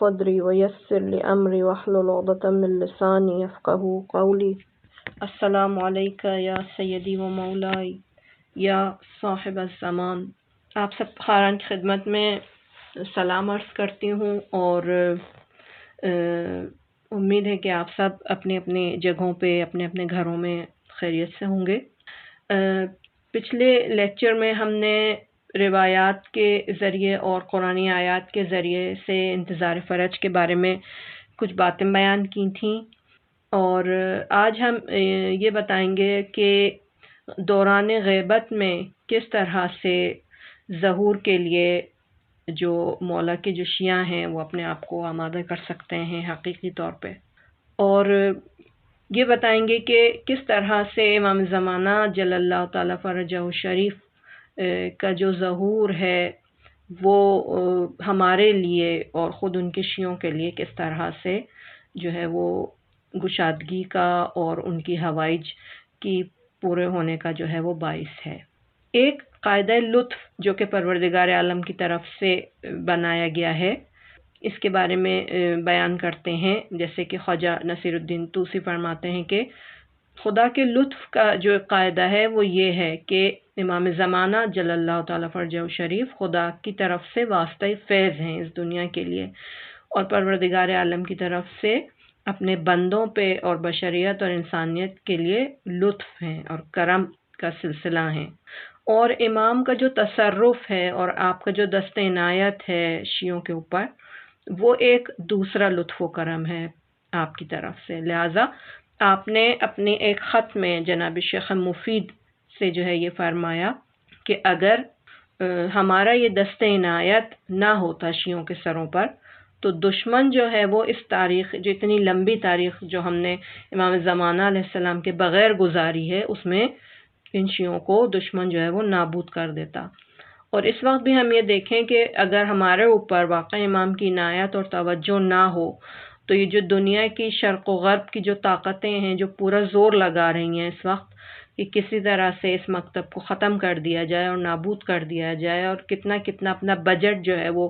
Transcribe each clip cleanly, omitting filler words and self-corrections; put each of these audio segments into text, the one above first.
صدري ويسر لي أمري واحلل عقدة من لساني يفقهوا قولي. السلام علیکہ یا سیدی و مولائی یا صاحب الزمان. آپ سب خاران کی خدمت میں سلام عرض کرتی ہوں اور امید ہے کہ آپ سب اپنے اپنے جگہوں پہ اپنے اپنے گھروں میں خیریت سے ہوں گے. پچھلے لیکچر میں ہم نے روایات کے ذریعے اور قرآنی آیات کے ذریعے سے انتظار فرج کے بارے میں کچھ باتیں بیان کی تھیں، اور آج ہم یہ بتائیں گے کہ دوران غیبت میں کس طرح سے ظہور کے لیے جو مولا کے جو شیعہ ہیں وہ اپنے آپ کو آمادہ کر سکتے ہیں حقیقی طور پہ، اور یہ بتائیں گے کہ کس طرح سے امام زمانہ جل اللہ تعالیٰ فرجہ شریف کا جو ظہور ہے وہ ہمارے لیے اور خود ان کے شیعوں کے لیے کس طرح سے جو ہے وہ گشادگی کا اور ان کی حوائج کی پورے ہونے کا جو ہے وہ باعث ہے. ایک قاعدہ لطف جو کہ پروردگار عالم کی طرف سے بنایا گیا ہے، اس کے بارے میں بیان کرتے ہیں، جیسے کہ خواجہ نصیر الدین طوسی فرماتے ہیں کہ خدا کے لطف کا جو قاعدہ ہے وہ یہ ہے کہ امام زمانہ جل اللہ تعالیٰ فرجہ شریف خدا کی طرف سے واسطہ فیض ہیں اس دنیا کے لیے، اور پروردگار عالم کی طرف سے اپنے بندوں پہ اور بشریت اور انسانیت کے لیے لطف ہیں اور کرم کا سلسلہ ہیں. اور امام کا جو تصرف ہے اور آپ کا جو دست عنایت ہے شیعوں کے اوپر، وہ ایک دوسرا لطف و کرم ہے آپ کی طرف سے. لہٰذا آپ نے اپنے ایک خط میں جناب شیخ مفید سے جو ہے یہ فرمایا کہ اگر ہمارا یہ دست عنایت نہ ہوتا شیعوں کے سروں پر تو دشمن جو ہے وہ اس تاریخ، جو اتنی لمبی تاریخ جو ہم نے امام زمانہ علیہ السلام کے بغیر گزاری ہے، اس میں ان شیعوں کو دشمن جو ہے وہ نابود کر دیتا. اور اس وقت بھی ہم یہ دیکھیں کہ اگر ہمارے اوپر واقع امام کی عنایت اور توجہ نہ ہو تو یہ جو دنیا کی شرق و غرب کی جو طاقتیں ہیں جو پورا زور لگا رہی ہیں اس وقت کہ کسی طرح سے اس مکتب کو ختم کر دیا جائے اور نابود کر دیا جائے، اور کتنا کتنا اپنا بجٹ جو ہے وہ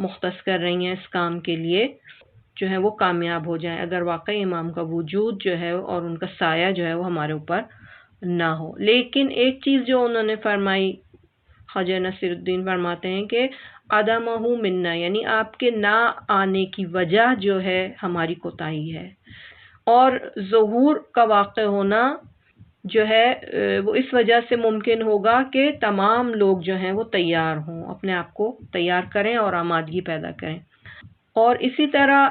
مختص کر رہی ہیں اس کام کے لیے جو ہے وہ کامیاب ہو جائیں، اگر واقعی امام کا وجود جو ہے اور ان کا سایہ جو ہے وہ ہمارے اوپر نہ ہو. لیکن ایک چیز جو انہوں نے فرمائی، خواجہ نصیر الدین فرماتے ہیں کہ عدمہ منا، یعنی آپ کے نہ آنے کی وجہ جو ہے ہماری کوتاہی ہے، اور ظہور کا واقع ہونا جو ہے وہ اس وجہ سے ممکن ہوگا کہ تمام لوگ جو ہیں وہ تیار ہوں، اپنے آپ کو تیار کریں اور آمادگی پیدا کریں. اور اسی طرح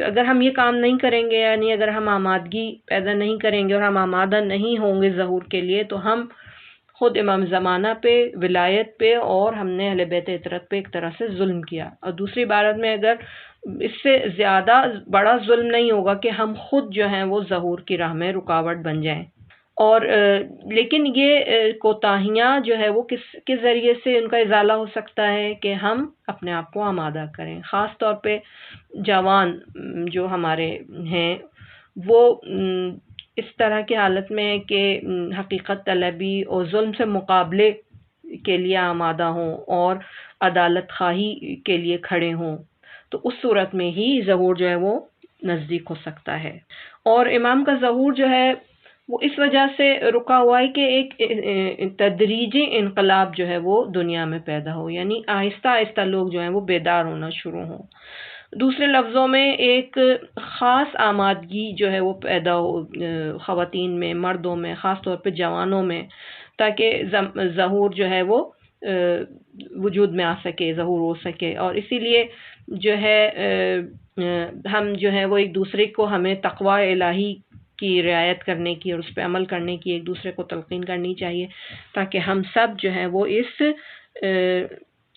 اگر ہم یہ کام نہیں کریں گے، یعنی اگر ہم آمادگی پیدا نہیں کریں گے اور ہم آمادہ نہیں ہوں گے ظہور کے لیے، تو ہم خود امام زمانہ پہ، ولایت پہ، اور ہم نے اہل بیت عطرت پہ ایک طرح سے ظلم کیا. اور دوسری عبارت میں اگر اس سے زیادہ بڑا ظلم نہیں ہوگا کہ ہم خود جو ہیں وہ ظہور کی راہ میں رکاوٹ بن جائیں. اور لیکن یہ کوتاہیاں جو ہے وہ کس کے ذریعے سے ان کا ازالہ ہو سکتا ہے کہ ہم اپنے آپ کو آمادہ کریں. خاص طور پہ جوان جو ہمارے ہیں وہ اس طرح کی حالت میں ہے کہ حقیقت طلبی اور ظلم سے مقابلے کے لیے آمادہ ہوں اور عدالت خواہی کے لیے کھڑے ہوں، تو اس صورت میں ہی ظہور جو ہے وہ نزدیک ہو سکتا ہے. اور امام کا ظہور جو ہے وہ اس وجہ سے رکا ہوا ہے کہ ایک تدریجی انقلاب جو ہے وہ دنیا میں پیدا ہو، یعنی آہستہ آہستہ لوگ جو ہیں وہ بیدار ہونا شروع ہوں. دوسرے لفظوں میں ایک خاص آمادگی جو ہے وہ پیدا ہو خواتین میں، مردوں میں، خاص طور پہ جوانوں میں، تاکہ ظہور جو ہے وہ وجود میں آ سکے، ظہور ہو سکے. اور اسی لیے جو ہے ہم جو ہے وہ ایک دوسرے کو، ہمیں تقوی الہی کی رعایت کرنے کی اور اس پہ عمل کرنے کی ایک دوسرے کو تلقین کرنی چاہیے، تاکہ ہم سب جو ہے وہ اس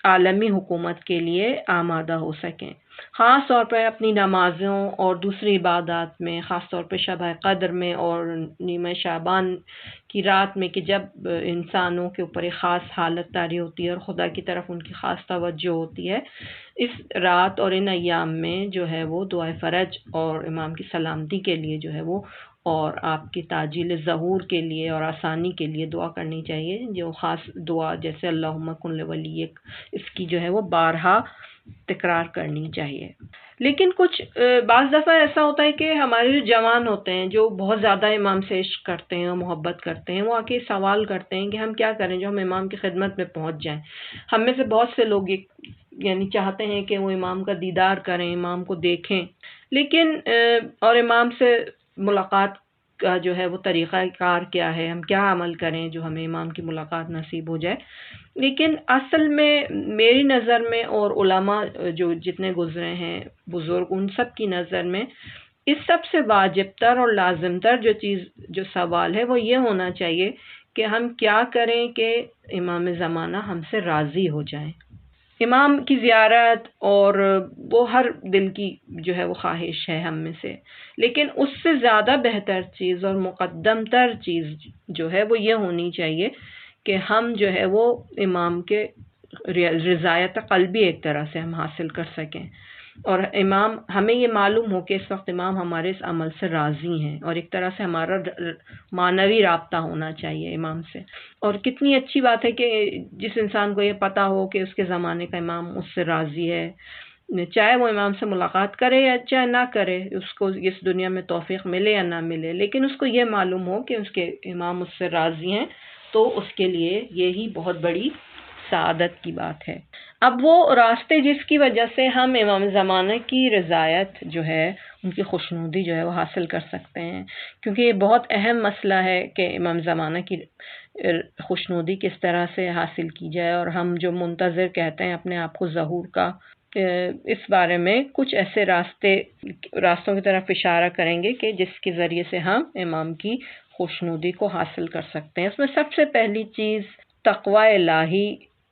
عالمی حکومت کے لیے آمادہ ہو سکیں. خاص طور پر اپنی نمازوں اور دوسری عبادات میں، خاص طور پہ شب قدر میں اور نیمہ شعبان کی رات میں، کہ جب انسانوں کے اوپر ایک خاص حالت طاری ہوتی ہے اور خدا کی طرف ان کی خاص توجہ ہوتی ہے، اس رات اور ان ایام میں جو ہے وہ دعائے فرج اور امام کی سلامتی کے لیے جو ہے وہ، اور آپ کی تعجیل ظہور کے لیے اور آسانی کے لیے دعا کرنی چاہیے. جو خاص دعا جیسے اللہم کن لولیک، اس کی جو ہے وہ بارہا تکرار کرنی چاہیے۔ لیکن کچھ بعض دفعہ ایسا ہوتا ہے کہ ہمارے جو جوان ہوتے ہیں جو بہت زیادہ امام سے عشق کرتے ہیں اور محبت کرتے ہیں، وہ آ کے سوال کرتے ہیں کہ ہم کیا کریں جو ہم امام کی خدمت میں پہنچ جائیں۔ ہم میں سے بہت سے لوگ یعنی چاہتے ہیں کہ وہ امام کا دیدار کریں، امام کو دیکھیں، لیکن اور امام سے ملاقات کا جو ہے وہ طریقہ کار کیا ہے، ہم کیا عمل کریں جو ہمیں امام کی ملاقات نصیب ہو جائے۔ لیکن اصل میں میری نظر میں اور علماء جو جتنے گزرے ہیں بزرگ، ان سب کی نظر میں اس سب سے واجب تر اور لازم تر جو سوال ہے وہ یہ ہونا چاہیے کہ ہم کیا کریں کہ امام زمانہ ہم سے راضی ہو جائیں۔ امام کی زیارت اور وہ ہر دل کی جو ہے وہ خواہش ہے ہم میں سے، لیکن اس سے زیادہ بہتر چیز اور مقدم تر چیز جو ہے وہ یہ ہونی چاہیے کہ ہم جو ہے وہ امام کے رضایت قلبی ایک طرح سے ہم حاصل کر سکیں، اور امام ہمیں یہ معلوم ہو کہ اس وقت امام ہمارے اس عمل سے راضی ہیں، اور ایک طرح سے ہمارا معنوی رابطہ ہونا چاہیے امام سے۔ اور کتنی اچھی بات ہے کہ جس انسان کو یہ پتہ ہو کہ اس کے زمانے کا امام اس سے راضی ہے، چاہے وہ امام سے ملاقات کرے یا چاہے نہ کرے، اس کو اس دنیا میں توفیق ملے یا نہ ملے، لیکن اس کو یہ معلوم ہو کہ اس کے امام اس سے راضی ہیں، تو اس کے لیے یہی بہت بڑی سعادت کی بات ہے۔ اب وہ راستے جس کی وجہ سے ہم امام زمانہ کی رضایت جو ہے، ان کی خوشنودی جو ہے وہ حاصل کر سکتے ہیں، کیونکہ یہ بہت اہم مسئلہ ہے کہ امام زمانہ کی خوشنودی کس طرح سے حاصل کی جائے، اور ہم جو منتظر کہتے ہیں اپنے آپ کو ظہور کا، اس بارے میں کچھ ایسے راستوں کی طرف اشارہ کریں گے کہ جس کے ذریعے سے ہم امام کی خوشنودی کو حاصل کر سکتے ہیں۔ اس میں سب سے پہلی چیز تقوی الہی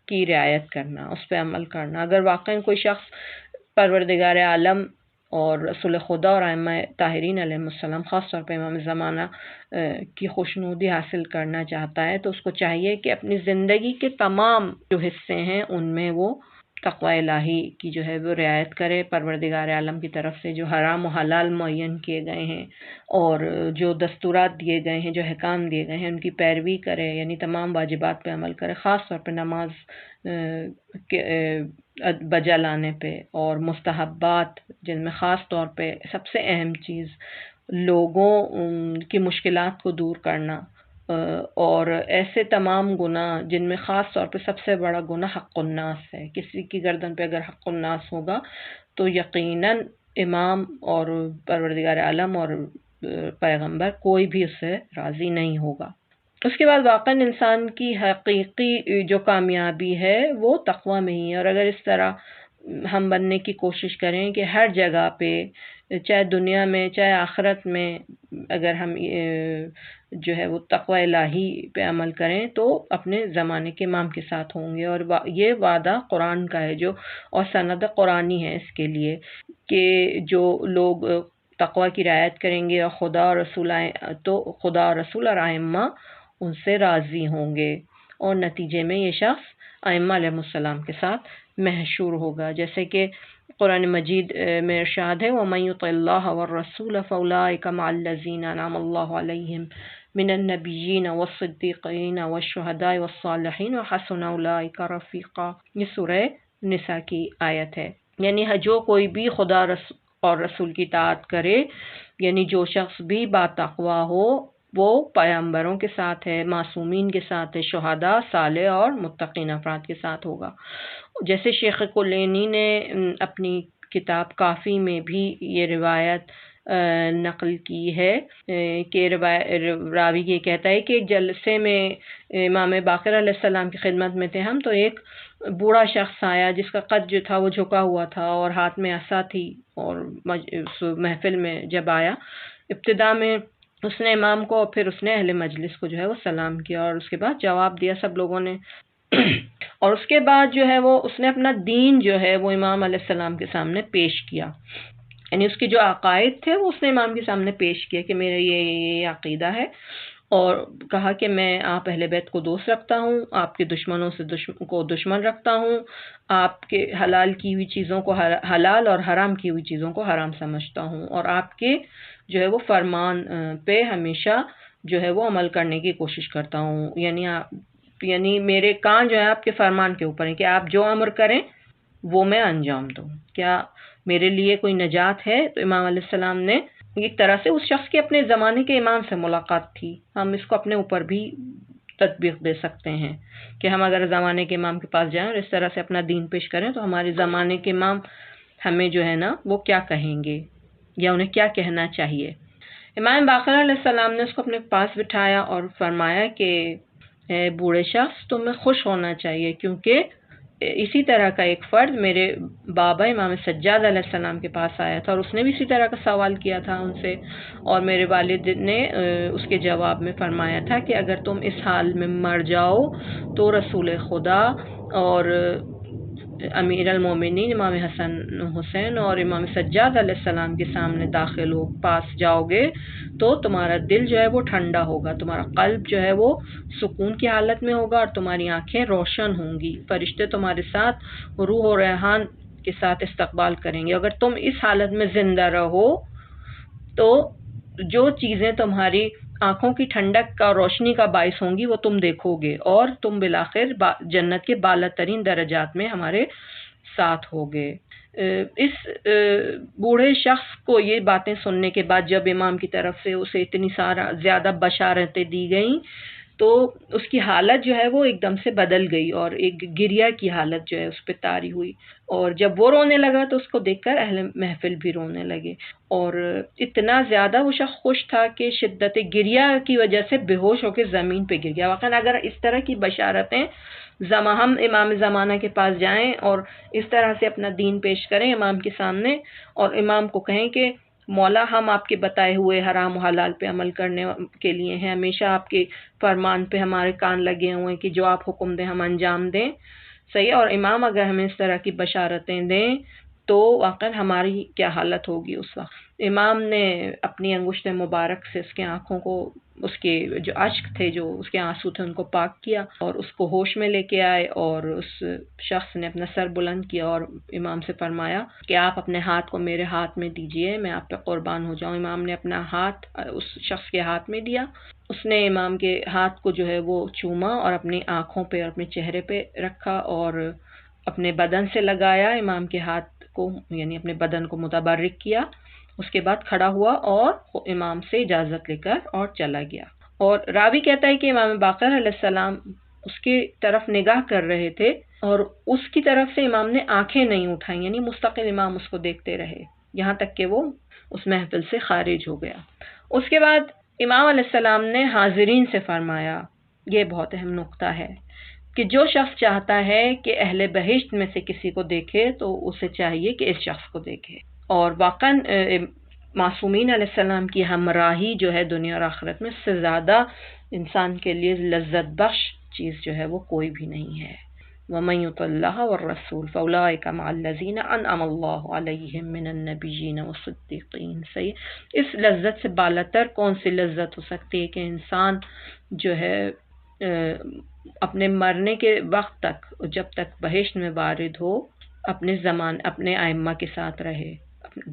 کی رعایت کرنا، اس پہ عمل کرنا۔ اگر واقعی کوئی شخص پروردگار عالم اور رسول خدا اور ائمہ طاہرین علیہ السلام، خاص طور پہ امام زمانہ کی خوشنودی حاصل کرنا چاہتا ہے، تو اس کو چاہیے کہ اپنی زندگی کے تمام جو حصے ہیں ان میں وہ تقوی الہی کی جو ہے وہ رعایت کرے، پروردگار عالم کی طرف سے جو حرام و حلال معین کیے گئے ہیں اور جو دستورات دیے گئے ہیں، جو احکام دیے گئے ہیں، ان کی پیروی کرے، یعنی تمام واجبات پہ عمل کرے، خاص طور پہ نماز بجا لانے پہ، اور مستحبات جن میں خاص طور پہ سب سے اہم چیز لوگوں کی مشکلات کو دور کرنا، اور ایسے تمام گناہ جن میں خاص طور پہ سب سے بڑا گناہ حق الناس ہے۔ کسی کی گردن پہ اگر حق الناس ہوگا تو یقیناً امام اور پروردگار عالم اور پیغمبر کوئی بھی اس سے راضی نہیں ہوگا۔ اس کے بعد واقعاً انسان کی حقیقی جو کامیابی ہے وہ تقوی میں ہی ہے، اور اگر اس طرح ہم بننے کی کوشش کریں کہ ہر جگہ پہ، چاہے دنیا میں چاہے آخرت میں، اگر ہم جو ہے وہ تقوی الہی پہ عمل کریں تو اپنے زمانے کے امام کے ساتھ ہوں گے۔ اور یہ وعدہ قرآن کا ہے اور سند قرآنی ہے اس کے لیے کہ جو لوگ تقوی کی رعایت کریں گے اور خدا اور رسول اور ائمہ ان سے راضی ہوں گے، اور نتیجے میں یہ شخص ائمہ علیہ السلام کے ساتھ محشور ہوگا، جیسے کہ قرآن مجید میں ارشاد ہے وَمَن يُطِعِ اللَّهَ وَالرَّسُولَ فَأُولَٰئِكَ مَعَ الَّذِينَ أَنْعَمَ اللَّهُ عَلَيْهِم مِّنَ النَّبِيِّينَ وَالصِّدِّيقِينَ وَالشُّهَدَاءِ وَالصَّالِحِينَ وَحَسُنَ أُولَٰئِكَ رَفِيقًا۔ یہ سورہ نساء کی آیت ہے، یعنی جو کوئی بھی خدا اور رسول کی اطاعت کرے، یعنی جو شخص بھی با تقوی ہو، وہ پیغمبروں کے ساتھ ہے، معصومین کے ساتھ ہے، شہداء، صالح اور متقین افراد کے ساتھ ہوگا۔ جیسے شیخ کلینی نے اپنی کتاب کافی میں بھی یہ روایت نقل کی ہے کہ راوی یہ کہتا ہے کہ ایک جلسے میں امام باقر علیہ السلام کی خدمت میں تھے ہم، تو ایک بوڑھا شخص آیا جس کا قد جو تھا وہ جھکا ہوا تھا اور ہاتھ میں عصا تھی، اور محفل میں جب آیا ابتدا میں اس نے امام کو اور پھر اس نے اہل مجلس کو جو ہے وہ سلام کیا، اور اس کے بعد جواب دیا سب لوگوں نے، اور اس کے بعد جو ہے وہ اس نے اپنا دین جو ہے وہ امام علیہ السلام کے سامنے پیش کیا، یعنی اس کے جو عقائد تھے وہ اس نے امام کے سامنے پیش کیا کہ میرا یہ عقیدہ ہے، اور کہا کہ میں آپ اہل بیت کو دوست رکھتا ہوں، آپ کے دشمنوں سے دشمن رکھتا ہوں، آپ کے حلال کی ہوئی چیزوں کو حلال اور حرام کی ہوئی چیزوں کو حرام سمجھتا ہوں، اور آپ کے جو ہے وہ فرمان پہ ہمیشہ جو ہے وہ عمل کرنے کی کوشش کرتا ہوں، یعنی میرے کان جو ہے آپ کے فرمان کے اوپر ہیں کہ آپ جو امر کریں وہ میں انجام دوں، کیا میرے لیے کوئی نجات ہے؟ تو امام علیہ السلام نے ایک طرح سے اس شخص کی اپنے زمانے کے امام سے ملاقات تھی، ہم اس کو اپنے اوپر بھی تطبیق دے سکتے ہیں کہ ہم اگر زمانے کے امام کے پاس جائیں اور اس طرح سے اپنا دین پیش کریں تو ہمارے زمانے کے امام ہمیں جو ہے نا وہ کیا کہیں گے یا انہیں کیا کہنا چاہیے۔ امام باقر علیہ السلام نے اس کو اپنے پاس بٹھایا اور فرمایا کہ اے بوڑھے شخص، تمہیں خوش ہونا چاہیے، کیونکہ اسی طرح کا ایک فرد میرے بابا امام سجاد علیہ السلام کے پاس آیا تھا اور اس نے بھی اسی طرح کا سوال کیا تھا ان سے، اور میرے والد نے اس کے جواب میں فرمایا تھا کہ اگر تم اس حال میں مر جاؤ تو رسول خدا اور امیر المومنین امام حسن حسین اور امام سجاد علیہ السلام کے سامنے داخل ہو پاس جاؤ گے تو تمہارا دل جو ہے وہ ٹھنڈا ہوگا، تمہارا قلب جو ہے وہ سکون کی حالت میں ہوگا اور تمہاری آنکھیں روشن ہوں گی، فرشتے تمہارے ساتھ روح و ریحان کے ساتھ استقبال کریں گے۔ اگر تم اس حالت میں زندہ رہو تو جو چیزیں تمہاری آنکھوں کی ٹھنڈک کا روشنی کا باعث ہوں گی وہ تم دیکھو گے اور تم بالآخر جنت کے بالا ترین درجات میں ہمارے ساتھ ہوگے۔ اس بوڑھے شخص کو یہ باتیں سننے کے بعد جب امام کی طرف سے اسے اتنی زیادہ بشارتیں دی گئیں تو اس کی حالت جو ہے وہ ایک دم سے بدل گئی اور ایک گریہ کی حالت جو ہے اس پہ طاری ہوئی، اور جب وہ رونے لگا تو اس کو دیکھ کر اہل محفل بھی رونے لگے، اور اتنا زیادہ وہ شخص خوش تھا کہ شدت گریہ کی وجہ سے بے ہوش ہو کے زمین پہ گر گیا۔ واقعاً اگر اس طرح کی بشارتیں ہم امام زمانہ کے پاس جائیں اور اس طرح سے اپنا دین پیش کریں امام کے سامنے اور امام کو کہیں کہ مولا ہم آپ کے بتائے ہوئے حرام و حلال پہ عمل کرنے کے لیے ہیں، ہمیشہ آپ کے فرمان پہ ہمارے کان لگے ہوئے ہیں کہ جو آپ حکم دیں ہم انجام دیں، صحیح، اور امام اگر ہمیں اس طرح کی بشارتیں دیں تو واقعا ہماری کیا حالت ہوگی اس وقت۔ امام نے اپنی انگشت مبارک سے اس کے آنکھوں کو، اس کے جو اشک تھے، جو اس کے آنسو تھے، ان کو پاک کیا اور اس کو ہوش میں لے کے آئے، اور اس شخص نے اپنا سر بلند کیا اور امام سے فرمایا کہ آپ اپنے ہاتھ کو میرے ہاتھ میں دیجئے، میں آپ پہ قربان ہو جاؤں۔ امام نے اپنا ہاتھ اس شخص کے ہاتھ میں دیا، اس نے امام کے ہاتھ کو جو ہے وہ چوما اور اپنی آنکھوں پہ اور اپنے چہرے پہ رکھا اور اپنے بدن سے لگایا، امام کے ہاتھ کو یعنی اپنے بدن کو متبرک کیا، اس کے بعد کھڑا ہوا اور امام سے اجازت لے کر اور چلا گیا۔ اور راوی کہتا ہے کہ امام باقر علیہ السلام اس کی طرف نگاہ کر رہے تھے اور اس کی طرف سے امام نے آنکھیں نہیں اٹھائیں، یعنی مستقل امام اس کو دیکھتے رہے یہاں تک کہ وہ اس محفل سے خارج ہو گیا۔ اس کے بعد امام علیہ السلام نے حاضرین سے فرمایا، یہ بہت اہم نقطہ ہے، کہ جو شخص چاہتا ہے کہ اہل بہشت میں سے کسی کو دیکھے تو اسے چاہیے کہ اس شخص کو دیکھے، اور واقعاً معصومین علیہ السلام کی ہمراہی جو ہے دنیا اور آخرت میں اس سے زیادہ انسان کے لیے لذت بخش چیز جو ہے وہ کوئی بھی نہیں ہے۔ وَمَن يُطِعِ اللَّهَ وَالرَّسُولَ فَأُولَٰئِكَ مَعَ الَّذِينَ أَنْعَمَ اللَّهُ عَلَيْهِم مِّنَ النَّبِيِّينَ وَالصِّدِّيقِينَ۔ صحیح، اس لذت سے بالاتر کون سی لذت ہو سکتی ہے کہ انسان جو ہے اپنے مرنے کے وقت تک، جب تک بہشت میں وارد ہو، اپنے ائمہ کے ساتھ رہے،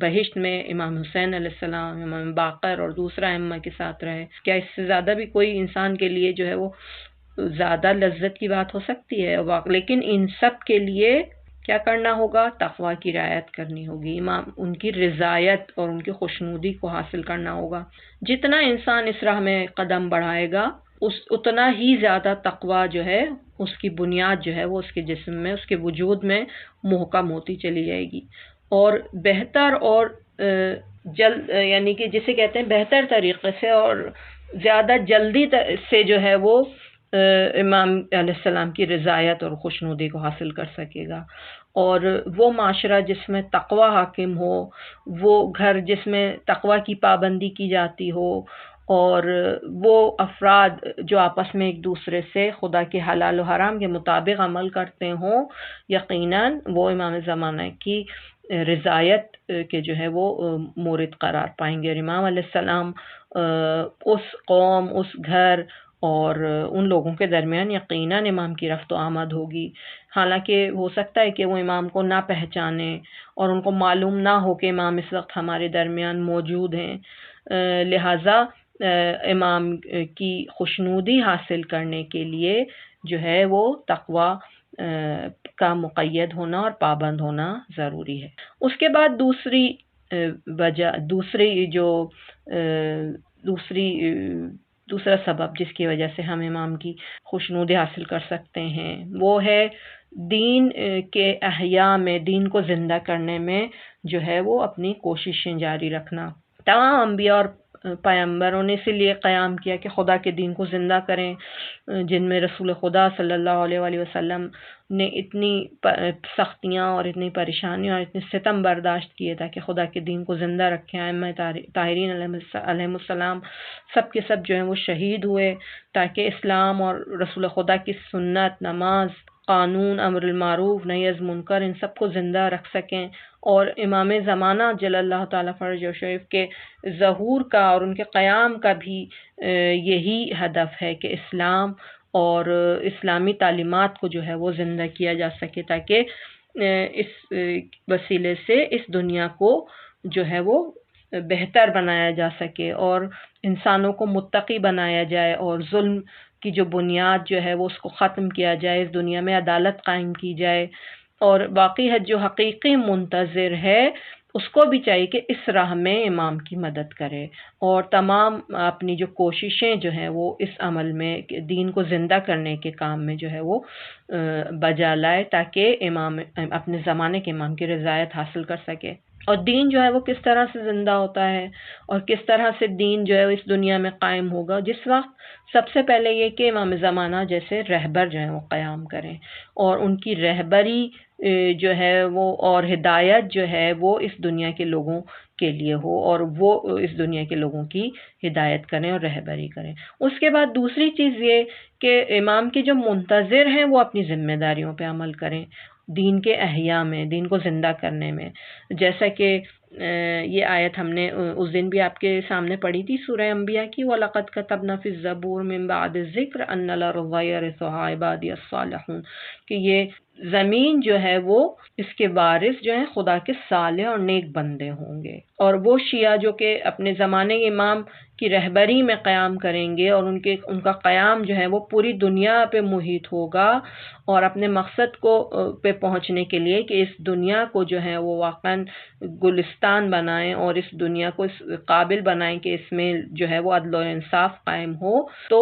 بہشت میں امام حسین علیہ السلام، امام باقر اور دوسرا ائمہ کے ساتھ رہے۔ کیا اس سے زیادہ بھی کوئی انسان کے لیے جو ہے وہ زیادہ لذت کی بات ہو سکتی ہے؟ لیکن ان سب کے لیے کیا کرنا ہوگا؟ تقوی کی رعایت کرنی ہوگی، ان کی رضایت اور ان کی خوشنودی کو حاصل کرنا ہوگا۔ جتنا انسان اس راہ میں قدم بڑھائے گا اتنا ہی زیادہ تقوی جو ہے اس کی بنیاد جو ہے وہ اس کے جسم میں، اس کے وجود میں محکم ہوتی چلی جائے گی، اور بہتر اور یعنی کہ جسے کہتے ہیں بہتر طریقے سے اور زیادہ جلدی سے جو ہے وہ امام علیہ السلام کی رضایت اور خوشنودی کو حاصل کر سکے گا، اور وہ معاشرہ جس میں تقوی حاکم ہو، وہ گھر جس میں تقوی کی پابندی کی جاتی ہو، اور وہ افراد جو آپس میں ایک دوسرے سے خدا کے حلال و حرام کے مطابق عمل کرتے ہوں، یقیناً وہ امام زمانہ کی رضایت کے جو ہے وہ مورد قرار پائیں گے، اور امام علیہ السلام اس قوم، اس گھر اور ان لوگوں کے درمیان یقیناً امام کی رفت و آمد ہوگی، حالانکہ ہو سکتا ہے کہ وہ امام کو نہ پہچانے اور ان کو معلوم نہ ہو کہ امام اس وقت ہمارے درمیان موجود ہیں، لہٰذا امام کی خوشنودی حاصل کرنے کے لیے جو ہے وہ تقوی کا مقید ہونا اور پابند ہونا ضروری ہے۔ اس کے بعد دوسری وجہ دوسرا سبب جس کی وجہ سے ہم امام کی خوشنودی حاصل کر سکتے ہیں وہ ہے دین کے احیاء میں، دین کو زندہ کرنے میں جو ہے وہ اپنی کوششیں جاری رکھنا۔ تمام انبیاء اور پیغمبروں نے اسی لیے قیام کیا کہ خدا کے دین کو زندہ کریں، جن میں رسول خدا صلی اللہ علیہ وآلہ وسلم نے اتنی سختیاں اور اتنی پریشانیاں اور اتنے ستم برداشت کیے تاکہ خدا کے دین کو زندہ رکھیں۔ ائمہ طاہرین علیہ السلام سب کے سب جو ہیں وہ شہید ہوئے تاکہ اسلام اور رسول خدا کی سنت، نماز، قانون، امر المعروف نہی از منکر، ان سب کو زندہ رکھ سکیں۔ اور امام زمانہ جل اللہ تعالیٰ فرج و شریف کے ظہور کا اور ان کے قیام کا بھی یہی ہدف ہے کہ اسلام اور اسلامی تعلیمات کو جو ہے وہ زندہ کیا جا سکے تاکہ اس وسیلے سے اس دنیا کو جو ہے وہ بہتر بنایا جا سکے اور انسانوں کو متقی بنایا جائے اور ظلم کی جو بنیاد جو ہے وہ اس کو ختم کیا جائے، اس دنیا میں عدالت قائم کی جائے۔ اور باقی ہے جو حقیقی منتظر ہے اس کو بھی چاہیے کہ اس راہ میں امام کی مدد کرے اور تمام اپنی جو کوششیں جو ہیں وہ اس عمل میں دین کو زندہ کرنے کے کام میں جو ہے وہ بجا لائے تاکہ امام اپنے زمانے کے امام کی رضایت حاصل کر سکے۔ اور دین جو ہے وہ کس طرح سے زندہ ہوتا ہے اور کس طرح سے دین جو ہے اس دنیا میں قائم ہوگا، جس وقت سب سے پہلے یہ کہ امام زمانہ جیسے رہبر جو ہیں وہ قیام کریں اور ان کی رہبری جو ہے وہ اور ہدایت جو ہے وہ اس دنیا کے لوگوں کے لیے ہو اور وہ اس دنیا کے لوگوں کی ہدایت کریں اور رہبری کریں۔ اس کے بعد دوسری چیز یہ کہ امام کے جو منتظر ہیں وہ اپنی ذمہ داریوں پہ عمل کریں دین کے احیاء میں، دین کو زندہ کرنے میں، جیسا کہ یہ آیت ہم نے اس دن بھی آپ کے سامنے پڑھی تھی سورہ انبیاء کی، وَلَقَدْ كَتَبْنَا فِي الزَّبُورِ مِن بَعْدِ الذِّكْرِ أَنَّ الْأَرْضَ يَرِثُهَا عِبَادِيَ الصَّالِحُونَ کہ یہ زمین جو ہے وہ اس کے وارث جو ہیں خدا کے صالح اور نیک بندے ہوں گے۔ اور وہ شیعہ جو کہ اپنے زمانے امام کی رہبری میں قیام کریں گے اور ان کا قیام جو ہے وہ پوری دنیا پہ محیط ہوگا اور اپنے مقصد کو پہ پہنچنے کے لیے کہ اس دنیا کو جو ہے وہ واقعاً گلستان بنائیں اور اس دنیا کو اس قابل بنائیں کہ اس میں جو ہے وہ عدل و انصاف قائم ہو، تو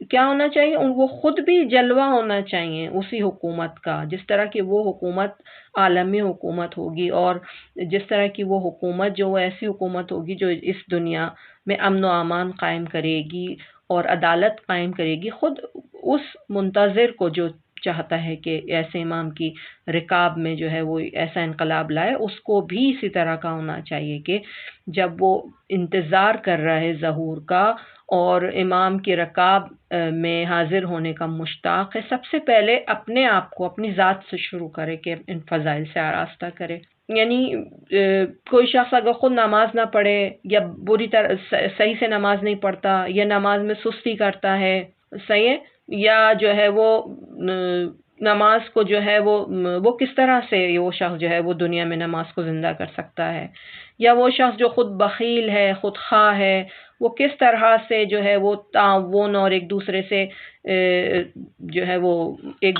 کیا ہونا چاہیے؟ وہ خود بھی جلوہ ہونا چاہیے اسی حکومت کا، جس طرح کی وہ حکومت عالمی حکومت ہوگی اور جس طرح کی وہ حکومت جو ایسی حکومت ہوگی جو اس دنیا میں امن و امان قائم کرے گی اور عدالت قائم کرے گی، خود اس منتظر کو جو چاہتا ہے کہ ایسے امام کی رکاب میں جو ہے وہ ایسا انقلاب لائے، اس کو بھی اسی طرح کا ہونا چاہیے کہ جب وہ انتظار کر رہا ہے ظہور کا اور امام کی رکاب میں حاضر ہونے کا مشتاق ہے، سب سے پہلے اپنے آپ کو اپنی ذات سے شروع کرے کہ ان فضائل سے آراستہ کرے۔ یعنی کوئی شخص اگر خود نماز نہ پڑھے یا بری طرح صحیح سے نماز نہیں پڑھتا یا نماز میں سستی کرتا ہے، صحیح ہے، یا جو ہے وہ نماز کو جو ہے وہ کس طرح سے وہ شخص جو ہے وہ دنیا میں نماز کو زندہ کر سکتا ہے، یا وہ شخص جو خود بخیل ہے، خود خواہ ہے، وہ کس طرح سے جو ہے وہ تعاون اور ایک دوسرے سے جو ہے وہ ایک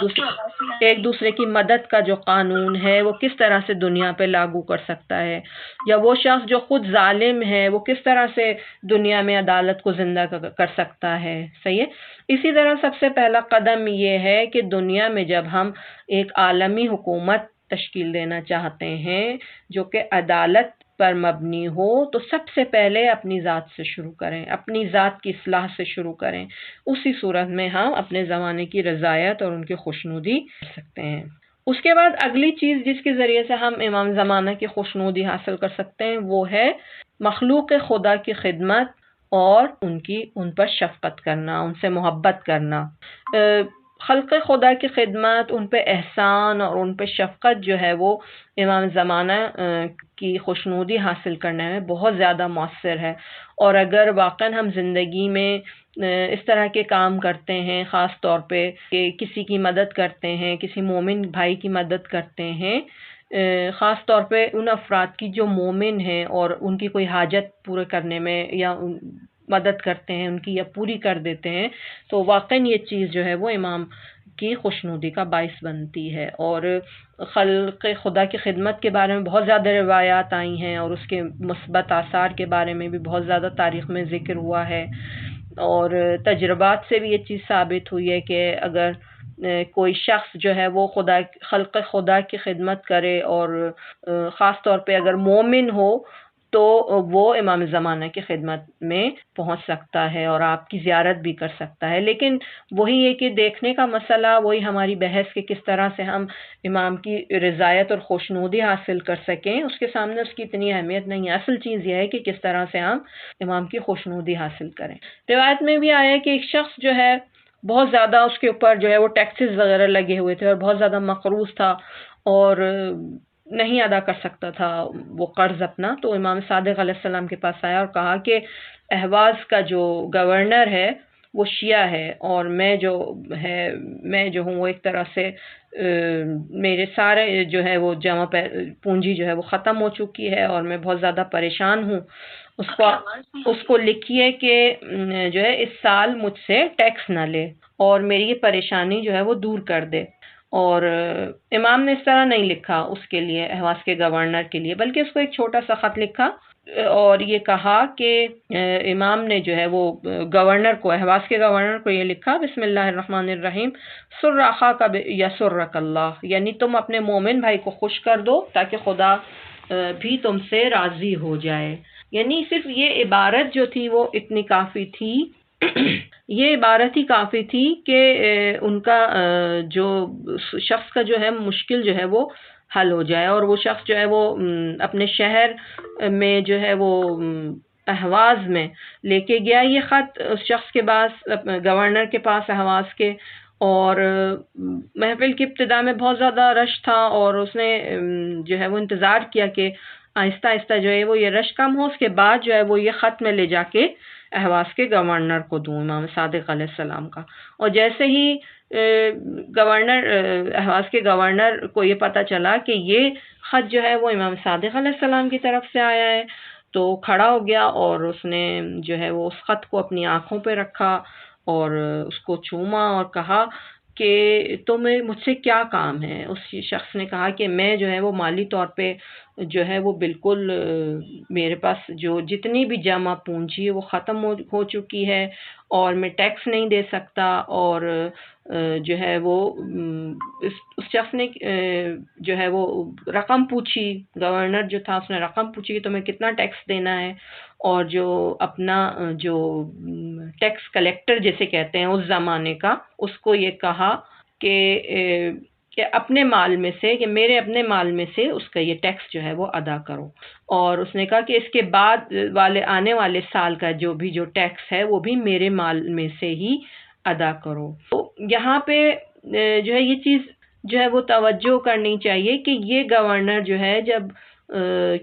دوسرے کی مدد کا جو قانون ہے وہ کس طرح سے دنیا پہ لاگو کر سکتا ہے، یا وہ شخص جو خود ظالم ہے وہ کس طرح سے دنیا میں عدالت کو زندہ کر سکتا ہے، صحیح ہے۔ اسی طرح سب سے پہلا قدم یہ ہے کہ دنیا میں جب ہم ایک عالمی حکومت تشکیل دینا چاہتے ہیں جو کہ عدالت پر مبنی ہو، تو سب سے پہلے اپنی ذات سے شروع کریں، اپنی ذات کی اصلاح سے شروع کریں، اسی صورت میں ہم اپنے زمانے کی رضایت اور ان کی خوشنودی کر سکتے ہیں۔ اس کے بعد اگلی چیز جس کے ذریعے سے ہم امام زمانہ کی خوشنودی حاصل کر سکتے ہیں وہ ہے مخلوق خدا کی خدمت اور ان پر شفقت کرنا، ان سے محبت کرنا۔ خلق خدا کی خدمت، ان پہ احسان اور ان پہ شفقت جو ہے وہ امام زمانہ کی خوشنودی حاصل کرنے میں بہت زیادہ مؤثر ہے، اور اگر واقعاً ہم زندگی میں اس طرح کے کام کرتے ہیں، خاص طور پہ کہ کسی کی مدد کرتے ہیں، کسی مومن بھائی کی مدد کرتے ہیں، خاص طور پہ ان افراد کی جو مومن ہیں اور ان کی کوئی حاجت پورے کرنے میں یا مدد کرتے ہیں ان کی یا پوری کر دیتے ہیں، تو واقعاً یہ چیز جو ہے وہ امام کی خوشنودی کا باعث بنتی ہے۔ اور خلق خدا کی خدمت کے بارے میں بہت زیادہ روایات آئی ہیں اور اس کے مثبت آثار کے بارے میں بھی بہت زیادہ تاریخ میں ذکر ہوا ہے، اور تجربات سے بھی یہ چیز ثابت ہوئی ہے کہ اگر کوئی شخص جو ہے وہ خلق خدا کی خدمت کرے، اور خاص طور پہ اگر مومن ہو، تو وہ امام زمانہ کی خدمت میں پہنچ سکتا ہے اور آپ کی زیارت بھی کر سکتا ہے۔ لیکن وہی ہے کہ دیکھنے کا مسئلہ، وہی ہماری بحث کہ کس طرح سے ہم امام کی رضایت اور خوشنودی حاصل کر سکیں، اس کے سامنے اس کی اتنی اہمیت نہیں ہے۔ اصل چیز یہ ہے کہ کس طرح سے ہم امام کی خوشنودی حاصل کریں۔ روایت میں بھی آیا ہے کہ ایک شخص جو ہے بہت زیادہ اس کے اوپر جو ہے وہ ٹیکسز وغیرہ لگے ہوئے تھے اور بہت زیادہ مقروض تھا اور نہیں ادا کر سکتا تھا وہ قرض اپنا، تو امام صادق علیہ السلام کے پاس آیا اور کہا کہ اہواز کا جو گورنر ہے وہ شیعہ ہے، اور میں جو ہوں وہ ایک طرح سے میرے سارے جو ہے وہ جمع پونجی جو ہے وہ ختم ہو چکی ہے اور میں بہت زیادہ پریشان ہوں۔ اس کو لکھیے کہ جو ہے اس سال مجھ سے ٹیکس نہ لے اور میری یہ پریشانی جو ہے وہ دور کر دے۔ اور امام نے اس طرح نہیں لکھا اس کے لیے، اہواز کے گورنر کے لیے، بلکہ اس کو ایک چھوٹا سا خط لکھا اور یہ کہا کہ امام نے جو ہے وہ گورنر کو، اہواز کے گورنر کو یہ لکھا، بسم اللہ الرحمن الرحیم، سر اخاک یسرک اللہ، یعنی تم اپنے مومن بھائی کو خوش کر دو تاکہ خدا بھی تم سے راضی ہو جائے۔ یعنی صرف یہ عبارت جو تھی وہ اتنی کافی تھی یہ عبارت ہی کافی تھی کہ ان کا جو شخص کا جو ہے مشکل جو ہے وہ حل ہو جائے، اور وہ شخص جو ہے وہ اپنے شہر میں جو ہے وہ اہواز میں لے کے گیا یہ خط اس شخص کے پاس، گورنر کے پاس اہواز کے، اور محفل کی ابتدا میں بہت زیادہ رش تھا اور اس نے جو ہے وہ انتظار کیا کہ آہستہ آہستہ جو ہے وہ یہ رش کم ہو، اس کے بعد جو ہے وہ یہ خط میں لے جا کے اہواز کے گورنر کو دوں، امام صادق علیہ السلام کا۔ اور جیسے ہی گورنر اہواز کے گورنر کو یہ پتہ چلا کہ یہ خط جو ہے وہ امام صادق علیہ السلام کی طرف سے آیا ہے، تو کھڑا ہو گیا اور اس نے جو ہے وہ اس خط کو اپنی آنکھوں پہ رکھا اور اس کو چوما اور کہا کہ تمہیں مجھ سے کیا کام ہے۔ اس شخص نے کہا کہ میں جو ہے وہ مالی طور پہ جو ہے وہ بالکل میرے پاس جو جتنی بھی جمع پونجی ہے وہ ختم ہو چکی ہے اور میں ٹیکس نہیں دے سکتا، اور جو ہے وہ اس شخص نے جو ہے وہ رقم پوچھی، گورنر جو تھا اس نے رقم پوچھی کہ تمہیں کتنا ٹیکس دینا ہے، اور جو اپنا جو ٹیکس کلیکٹر جیسے کہتے ہیں اس زمانے کا، اس کو یہ کہا کہ اپنے مال میں سے، کہ میرے اپنے مال میں سے اس کا یہ ٹیکس جو ہے وہ ادا کرو، اور اس نے کہا کہ اس کے بعد آنے والے سال کا جو ٹیکس ہے وہ بھی میرے مال میں سے ہی ادا کرو۔ تو یہاں پہ جو ہے یہ چیز جو ہے وہ توجہ کرنی چاہیے کہ یہ گورنر جو ہے جب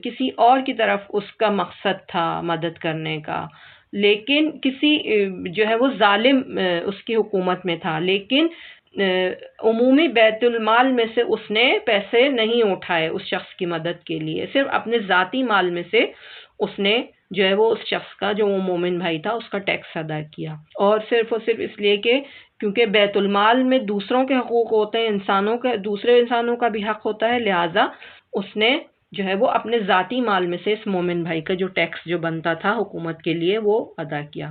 کسی اور کی طرف اس کا مقصد تھا مدد کرنے کا، لیکن کسی جو ہے وہ ظالم اس کی حکومت میں تھا، لیکن عمومی بیت المال میں سے اس نے پیسے نہیں اٹھائے اس شخص کی مدد کے لیے، صرف اپنے ذاتی مال میں سے اس نے جو ہے وہ اس شخص کا جو وہ مومن بھائی تھا اس کا ٹیکس ادا کیا، اور صرف اس لیے کہ کیونکہ بیت المال میں دوسروں کے حقوق ہوتے ہیں، دوسرے انسانوں کا بھی حق ہوتا ہے، لہٰذا اس نے جو ہے وہ اپنے ذاتی مال میں سے اس مومن بھائی کا جو ٹیکس جو بنتا تھا حکومت کے لیے وہ ادا کیا۔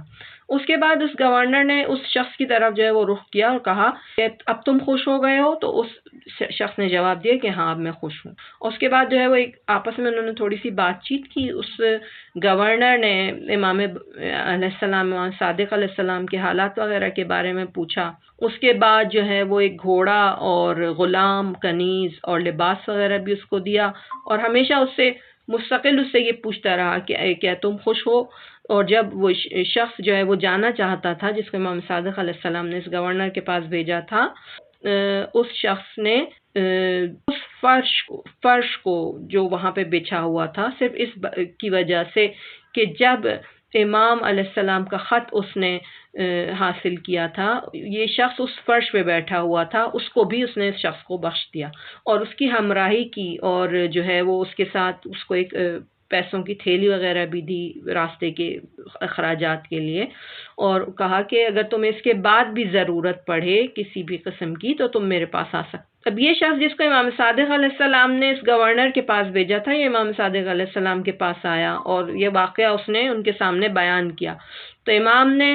اس کے بعد اس گورنر نے اس شخص کی طرف جو ہے وہ رخ کیا اور کہا کہ اب تم خوش ہو گئے ہو؟ تو اس شخص نے جواب دیا کہ ہاں اب میں خوش ہوں۔ اور اس کے بعد جو ہے وہ ایک آپس میں انہوں نے تھوڑی سی بات چیت کی، اس گورنر نے امام علیہ السلام، امام صادق علیہ السلام کے حالات وغیرہ کے بارے میں پوچھا۔ اس کے بعد جو ہے وہ ایک گھوڑا اور غلام، کنیز اور لباس وغیرہ بھی اس کو دیا، اور ہمیشہ اس سے مستقل اس سے یہ پوچھتا رہا کہ کیا تم خوش ہو؟ اور جب وہ شخص جو ہے وہ جانا چاہتا تھا، جس کو امام صادق علیہ السلام نے اس گورنر کے پاس بھیجا تھا، اس شخص نے اس فرش کو جو وہاں پہ بچھا ہوا تھا صرف اس کی وجہ سے کہ جب امام علیہ السلام کا خط اس نے حاصل کیا تھا، یہ شخص اس فرش پہ بیٹھا ہوا تھا، اس کو بھی اس نے اس شخص کو بخش دیا اور اس کی ہمراہی کی، اور جو ہے وہ اس کے ساتھ اس کو ایک پیسوں کی تھیلی وغیرہ بھی دی راستے کے اخراجات کے لیے، اور کہا کہ اگر تمہیں اس کے بعد بھی ضرورت پڑے کسی بھی قسم کی تو تم میرے پاس آ سکتے۔ اب یہ شخص جس کو امام صادق علیہ السلام نے اس گورنر کے پاس بھیجا تھا، یہ امام صادق علیہ السلام کے پاس آیا اور یہ واقعہ اس نے ان کے سامنے بیان کیا، تو امام نے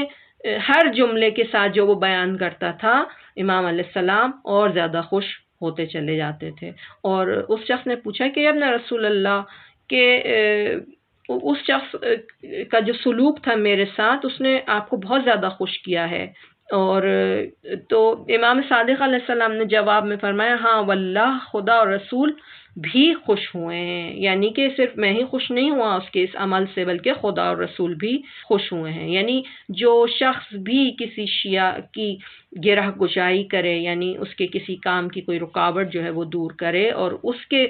ہر جملے کے ساتھ جو وہ بیان کرتا تھا، امام علیہ السلام اور زیادہ خوش ہوتے چلے جاتے تھے۔ اور اس شخص نے پوچھا کہ ابن رسول اللہ کہ اس شخص کا جو سلوک تھا میرے ساتھ، اس نے آپ کو بہت زیادہ خوش کیا ہے۔ اور تو امام صادق علیہ السلام نے جواب میں فرمایا، ہاں واللہ، خدا اور رسول بھی خوش ہوئے ہیں، یعنی کہ صرف میں ہی خوش نہیں ہوا اس کے اس عمل سے، بلکہ خدا اور رسول بھی خوش ہوئے ہیں۔ یعنی جو شخص بھی کسی شیعہ کی گرہ گشائی کرے، یعنی اس کے کسی کام کی کوئی رکاوٹ جو ہے وہ دور کرے اور اس کے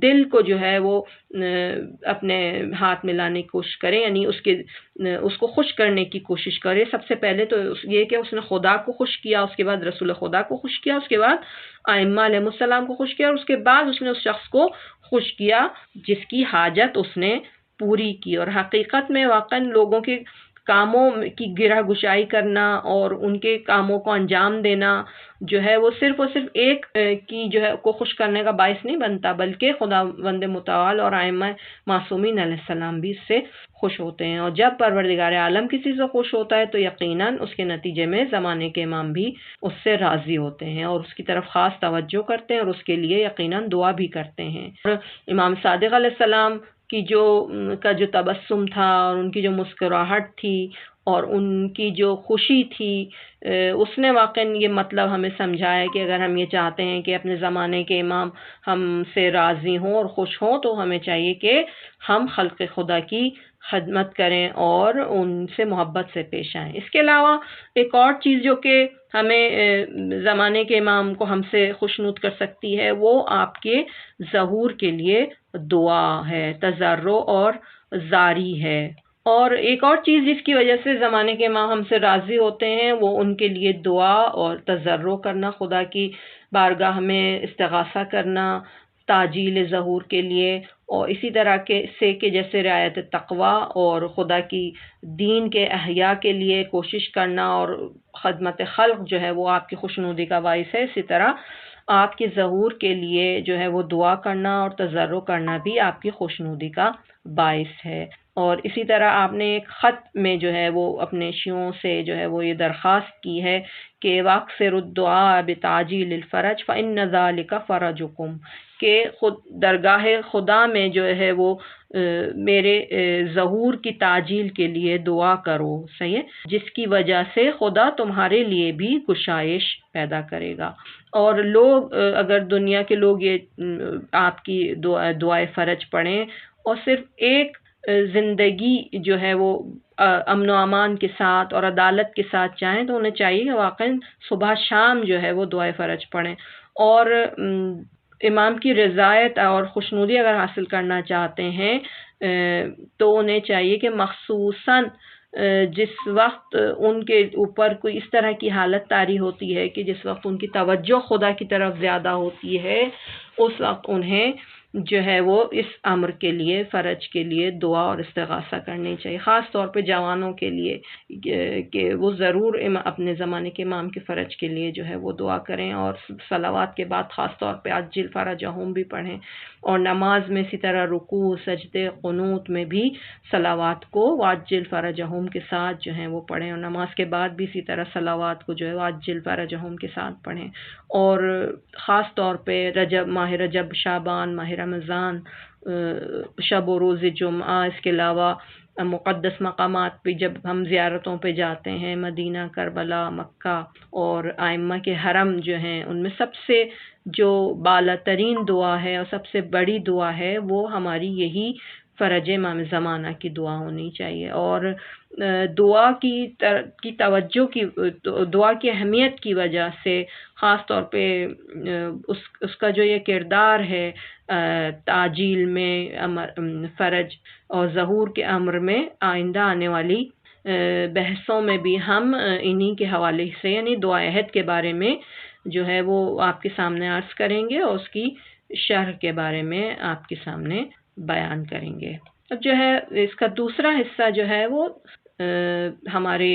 دل کو جو ہے وہ اپنے ہاتھ میں لانے کی کوشش کرے، یعنی اس کو خوش کرنے کی کوشش کرے، سب سے پہلے تو یہ کہ اس نے خدا کو خوش کیا، اس کے بعد رسول خدا کو خوش کیا، اس کے بعد ائمہ علیہ السلام کو خوش کیا، اور اس کے بعد اس نے اس شخص کو خوش کیا جس کی حاجت اس نے پوری کی۔ اور حقیقت میں واقعا لوگوں کے کاموں کی گرہ گشائی کرنا اور ان کے کاموں کو انجام دینا جو ہے وہ صرف اور صرف ایک کی جو ہے کو خوش کرنے کا باعث نہیں بنتا، بلکہ خداوند متعال اور ائمہ معصومین علیہ السلام بھی اس سے خوش ہوتے ہیں۔ اور جب پروردگار عالم کسی سے خوش ہوتا ہے تو یقیناً اس کے نتیجے میں زمانے کے امام بھی اس سے راضی ہوتے ہیں اور اس کی طرف خاص توجہ کرتے ہیں اور اس کے لیے یقیناً دعا بھی کرتے ہیں۔ اور امام صادق علیہ السلام کی جو تبسم تھا اور ان کی جو مسکراہٹ تھی اور ان کی جو خوشی تھی، اس نے واقعاً یہ مطلب ہمیں سمجھایا کہ اگر ہم یہ چاہتے ہیں کہ اپنے زمانے کے امام ہم سے راضی ہوں اور خوش ہوں تو ہمیں چاہیے کہ ہم خلق خدا کی خدمت کریں اور ان سے محبت سے پیش آئیں۔ اس کے علاوہ ایک اور چیز جو کہ ہمیں زمانے کے امام کو ہم سے خوشنود کر سکتی ہے، وہ آپ کے ظہور کے لیے دعا ہے، تضرع اور زاری ہے۔ اور ایک اور چیز جس کی وجہ سے زمانے کے امام ہم سے راضی ہوتے ہیں وہ ان کے لیے دعا اور تضرع کرنا، خدا کی بارگاہ میں استغاثہ کرنا تعجیل ظہور کے لیے، اور اسی طرح سے کہ جیسے رعایت تقوی اور خدا کی دین کے احیاء کے لیے کوشش کرنا اور خدمت خلق جو ہے وہ آپ کی خوشنودی کا باعث ہے، اسی طرح آپ کے ظہور کے لیے جو ہے وہ دعا کرنا اور تضرع کرنا بھی آپ کی خوشنودی کا باعث ہے۔ اور اسی طرح آپ نے ایک خط میں جو ہے وہ اپنے شیعوں سے جو ہے وہ یہ درخواست کی ہے کہ وَأَكْثِرُ الدُّعَاءَ بِتَعْجِيلِ الْفَرَجِ فَإِنَّ ذَلِكَ فَرَجُكُمْ، کہ درگاہ خدا میں جو ہے وہ میرے ظہور کی تعجیل کے لیے دعا کرو، صحیح ہے، جس کی وجہ سے خدا تمہارے لیے بھی گشائش پیدا کرے گا۔ اور لوگ اگر دنیا کے لوگ یہ آپ کی دعائے فرج پڑھیں اور صرف ایک زندگی جو ہے وہ امن و امان کے ساتھ اور عدالت کے ساتھ چاہیں تو انہیں چاہیے کہ واقعاً صبح شام جو ہے وہ دعائے فرج پڑھیں، اور امام کی رضایت اور خوشنودی اگر حاصل کرنا چاہتے ہیں تو انہیں چاہیے کہ مخصوصاً جس وقت ان کے اوپر کوئی اس طرح کی حالت طاری ہوتی ہے کہ جس وقت ان کی توجہ خدا کی طرف زیادہ ہوتی ہے، اس وقت انہیں جو ہے وہ اس امر کے لیے، فرج کے لیے دعا اور استغاثہ کرنی چاہیے، خاص طور پہ جوانوں کے لیے کہ وہ ضرور اپنے زمانے کے امام کے فرج کے لیے جو ہے وہ دعا کریں، اور صلوات کے بعد خاص طور پہ عجل فرجہم بھی پڑھیں، اور نماز میں اسی طرح رکوع، سجدے، قنوت میں بھی صلوات کو وعجل فرجہم کے ساتھ جو ہے وہ پڑھیں، اور نماز کے بعد بھی اسی طرح صلوات کو جو ہے وعجل فرجہم کے ساتھ پڑھیں۔ اور خاص طور پہ ماہ رجب، شعبان، ماہ رمضان، شب و روز جمعہ، اس کے علاوہ مقدس مقامات پہ جب ہم زیارتوں پہ جاتے ہیں، مدینہ، کربلا، مکہ، اور ائمہ کے حرم جو ہیں، ان میں سب سے جو بالا ترین دعا ہے اور سب سے بڑی دعا ہے وہ ہماری یہی فرج امام زمانہ کی دعا ہونی چاہیے۔ اور دعا کی توجہ کی، دعا کی اہمیت کی وجہ سے خاص طور پہ اس کا جو یہ کردار ہے تعجیل میں، فرج اور ظہور کے امر میں، آئندہ آنے والی بحثوں میں بھی ہم انہی کے حوالے سے یعنی دعا عہد کے بارے میں جو ہے وہ آپ کے سامنے عرض کریں گے اور اس کی شرح کے بارے میں آپ کے سامنے بیان کریں گے۔ اب جو ہے اس کا دوسرا حصہ جو ہے وہ ہمارے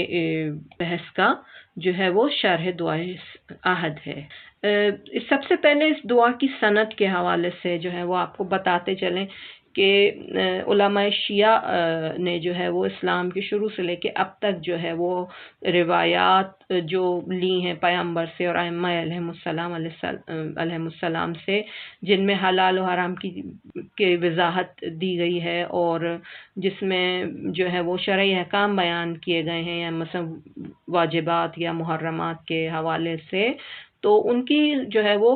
بحث کا جو ہے وہ شرح دعائے عہد ہے۔ سب سے پہلے اس دعا کی سند کے حوالے سے جو ہے وہ آپ کو بتاتے چلیں کہ علماء شیعہ نے جو ہے وہ اسلام کے شروع سے لے کے اب تک جو ہے وہ روایات جو لی ہیں پیغمبر سے اور ائمہ علیہ السلام سے، جن میں حلال و حرام کی وضاحت دی گئی ہے اور جس میں جو ہے وہ شرعی احکام بیان کیے گئے ہیں، یا مثلا واجبات یا محرمات کے حوالے سے، تو ان کی جو ہے وہ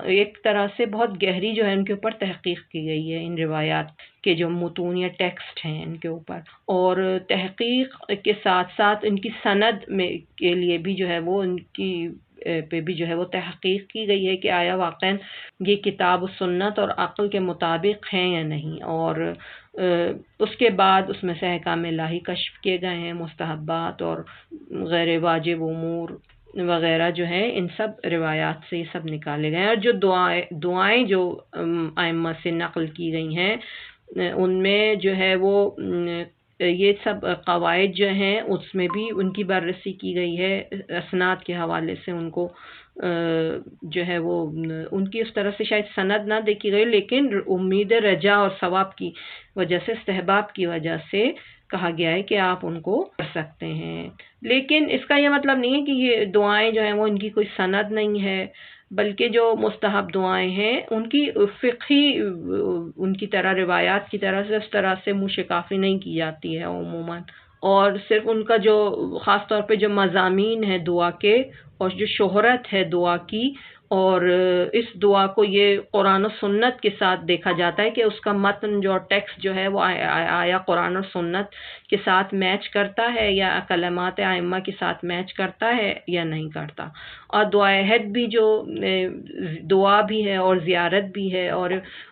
ایک طرح سے بہت گہری جو ہے ان کے اوپر تحقیق کی گئی ہے، ان روایات کے جو متون یا ٹیکسٹ ہیں ان کے اوپر، اور تحقیق کے ساتھ ساتھ ان کی سند میں کے لیے بھی جو ہے وہ ان کی پہ بھی جو ہے وہ تحقیق کی گئی ہے کہ آیا واقعاً یہ کتاب و سنت اور عقل کے مطابق ہیں یا نہیں، اور اس کے بعد اس میں سے احکام الہی کشف کیے گئے ہیں، مستحبات اور غیر واجب امور وغیرہ جو ہے ان سب روایات سے یہ سب نکالے گئے ہیں، اور جو دعائیں جو ائمہ سے نقل کی گئی ہیں ان میں جو ہے وہ یہ سب قواعد جو ہیں اس میں بھی ان کی بررسی کی گئی ہے، اسناد کے حوالے سے ان کو جو ہے وہ ان کی اس طرح سے شاید سند نہ دیکھی گئی، لیکن امید رجا اور ثواب کی وجہ سے، استحباب کی وجہ سے کہا گیا ہے کہ آپ ان کو کر سکتے ہیں۔ لیکن اس کا یہ مطلب نہیں ہے کہ یہ دعائیں جو ہیں وہ ان کی کوئی سند نہیں ہے، بلکہ جو مستحب دعائیں ہیں ان کی فقہی ان کی طرح روایات کی طرح سے اس طرح سے منہ شکافی نہیں کی جاتی ہے عموماً، اور صرف ان کا جو خاص طور پہ جو مضامین ہے دعا کے اور جو شہرت ہے دعا کی، اور اس دعا کو یہ قرآن و سنت کے ساتھ دیکھا جاتا ہے کہ اس کا متن جو ٹیکسٹ جو ہے وہ آیا قرآن اور سنت کے ساتھ میچ کرتا ہے یا کلمات ائمہ کے ساتھ میچ کرتا ہے یا نہیں کرتا، اور دعائے عہد بھی جو دعا بھی ہے اور زیارت بھی ہے، اور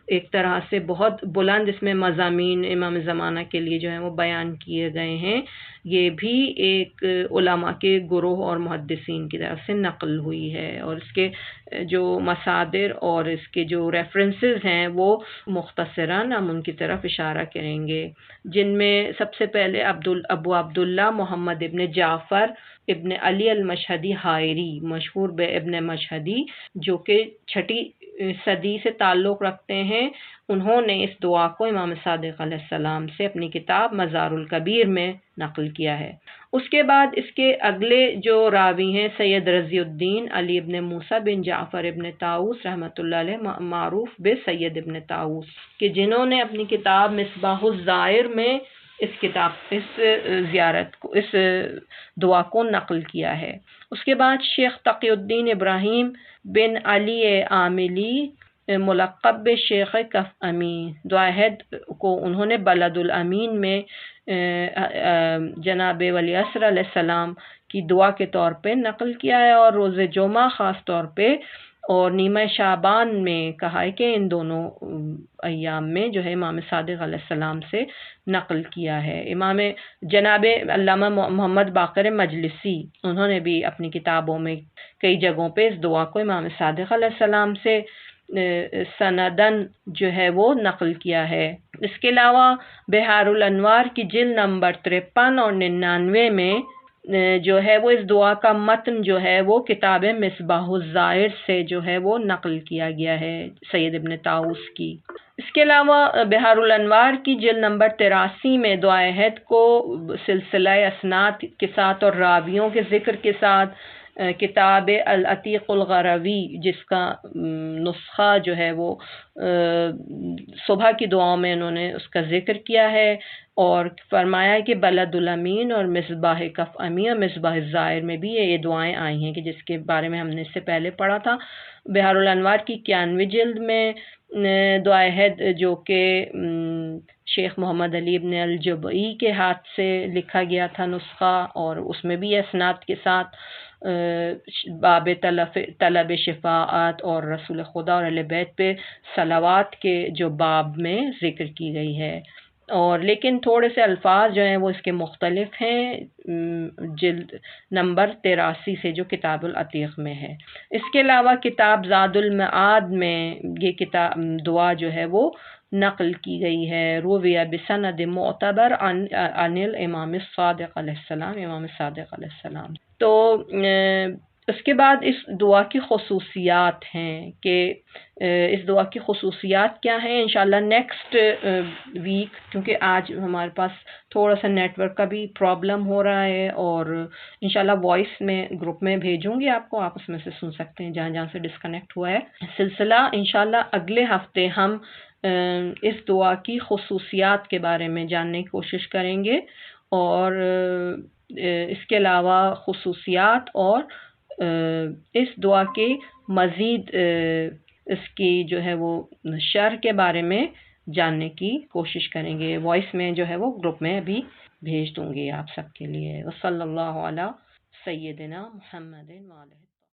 ایک طرح سے بہت بلند اس میں مضامین امام زمانہ کے لیے جو ہیں وہ بیان کیے گئے ہیں، یہ بھی ایک علماء کے گروہ اور محدثین کی طرف سے نقل ہوئی ہے، اور اس کے جو مصادر اور اس کے جو ریفرنسز ہیں وہ مختصراً ہم ان کی طرف اشارہ کریں گے، جن میں سب سے پہلے ابو عبداللہ محمد ابن جعفر ابن علی المشہدی حائری، مشہور بے ابن مشہدی، جو کہ 6 صدی سے تعلق رکھتے ہیں، انہوں نے اس دعا کو امام صادق علیہ السلام سے اپنی کتاب مزار الکبیر میں نقل کیا ہے۔ اس کے بعد اس کے اگلے جو راوی ہیں سید رضی الدین علی ابن موسیٰ بن جعفر ابن طاؤس رحمۃ اللہ علیہ، معروف بے سید ابن طاؤس، کہ جنہوں نے اپنی کتاب مصباح الزائر میں اس زیارت کو، اس دعا کو نقل کیا ہے۔ اس کے بعد شیخ تقی الدین ابراہیم بن علی عاملی ملقب شیخ کف امین، دعا عہد کو انہوں نے بلد الامین میں جناب ولی عصر علیہ السلام کی دعا کے طور پہ نقل کیا ہے، اور روز جمعہ خاص طور پہ اور نیمہ شعبان میں کہا ہے کہ ان دونوں ایام میں جو ہے امام صادق علیہ السلام سے نقل کیا ہے۔ امام جناب علامہ محمد باقر مجلسی، انہوں نے بھی اپنی کتابوں میں کئی جگہوں پہ اس دعا کو امام صادق علیہ السلام سے سندن جو ہے وہ نقل کیا ہے۔ اس کے علاوہ بحار الانوار کی جلد نمبر 53 اور 99 میں جو ہے وہ اس دعا کا متن جو ہے وہ کتاب مصباح الزائر سے جو ہے وہ نقل کیا گیا ہے سید ابن طاؤس کی۔ اس کے علاوہ بحار الانوار کی جلد نمبر 83 میں دعا عہد کو سلسلہ اسناد کے ساتھ اور راویوں کے ذکر کے ساتھ کتاب العتیق الغروی، جس کا نسخہ جو ہے وہ صبح کی دعاؤں میں انہوں نے اس کا ذکر کیا ہے، اور فرمایا ہے کہ بلد الامین اور مصباح کف امی اور مصباح الزائر میں بھی یہ دعائیں آئی ہیں، کہ جس کے بارے میں ہم نے اس سے پہلے پڑھا تھا۔ بحار الانوار کی 91 جلد میں دعا عہد جو کہ شیخ محمد علی ابن الجبئی کے ہاتھ سے لکھا گیا تھا نسخہ، اور اس میں بھی اسناد کے ساتھ باب طلب شفاعت اور رسول خدا اور اہل بیت پہ صلوات کے جو باب میں ذکر کی گئی ہے، اور لیکن تھوڑے سے الفاظ جو ہیں وہ اس کے مختلف ہیں جلد نمبر 83 سے جو کتاب العتیق میں ہے۔ اس کے علاوہ کتاب زاد المعاد میں یہ کتاب دعا جو ہے وہ نقل کی گئی ہے، رویہ بسند معتبر عن الامام الصادق علیہ السلام، امام صادق علیہ السلام۔ تو اس کے بعد اس دعا کی خصوصیات ہیں کہ اس دعا کی خصوصیات کیا ہیں، انشاءاللہ نیکسٹ ویک، کیونکہ آج ہمارے پاس تھوڑا سا نیٹ ورک کا بھی پرابلم ہو رہا ہے، اور انشاءاللہ وائس میں گروپ میں بھیجوں گی آپ کو، آپ اس میں سے سن سکتے ہیں جہاں جہاں سے ڈسکنیکٹ ہوا ہے سلسلہ۔ انشاءاللہ اگلے ہفتے ہم اس دعا کی خصوصیات کے بارے میں جاننے کی کوشش کریں گے، اور اس کے علاوہ خصوصیات اور اس دعا کے مزید اس کی جو ہے وہ شرح کے بارے میں جاننے کی کوشش کریں گے۔ وائس میں جو ہے وہ گروپ میں ابھی بھیج دوں گی آپ سب کے لیے۔ وصلی اللہ علی سیدنا محمد وعلیہ